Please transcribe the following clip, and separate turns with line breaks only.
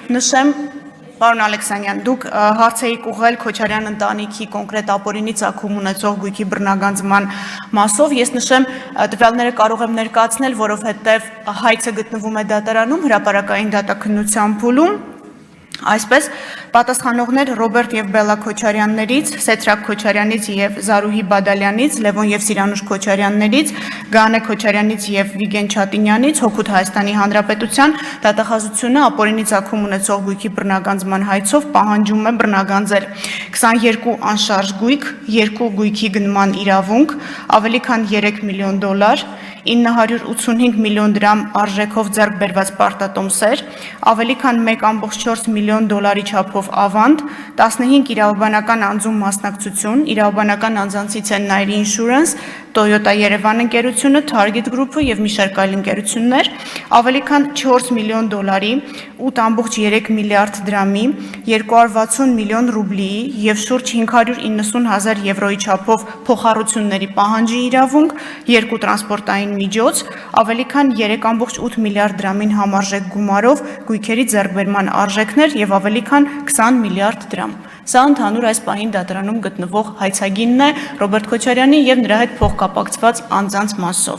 Նշեմ, պարոն Ալեքսանյան, դուք հարց էիք ուղղել Քոչարյան ընտանիքի կոնկրետ ապօրինի ծագում ունեցող գույքի բռնագանձման մասով, ես նշեմ, տվյալները կարող եմ ներկայացնել, որովհետև հայցը գտնվում է դատարանում, հրապարակային դատաքննության փուլում, այսպես պատասխանողներ Ռոբերտ եւ Բելլա Քոչարյաններից, Սեթրակ Քոչարյանից եւ Զարուհի Բադալյանից, Լևոն եւ Սիրանուշ Քոչարյաններից, Գանե Քոչարյանից եւ Վիգեն Չատինյանից, Հօգուտ Հայաստանի Հանրապետության դատախազությունը ապօրինի ծագում ունեցող գույքի բռնագանձման հայցով պահանջում է բռնագանձել 22 անշարժ գույք, 2 գույքի գնման իրավունք, ավելի քան $3 միլիոն, 985 միլիոն դրամ արժեքով ձեռք բերված պարտատոմսեր, ավելի քան $1.4 միլիոն չափով ավանդ, 15 իրավաբանական անձում մասնակցություն, իրավաբանական անձանցից են Nairi Insurance, Toyota Երևան ընկերությունը, Target Group-ը եւ մի շարք այլ ընկերություններ, ավելի քան $4 միլիոն, 8.3 միլիարդ դրամի, 260 միլիոն ռուբլիի եւ շուրջ 590,000 եվրոյի չափով փոխառությունների պահանջի իրավունք, 2 տրանսպորտային միջոց, ավելի քան 3.8 միլիարդ դրամին համարժեք գումարով գույքերի ձեռքբերման արժեքներ եւ ավելի քան 20 միլիարդ դրամ։ Սա ընդհանուր այս պահին դատարանում գտնվող հայցագինն է Ռոբերտ Քոչարյանի եւ նրա հետ փոխկապակցված անձանց մասով։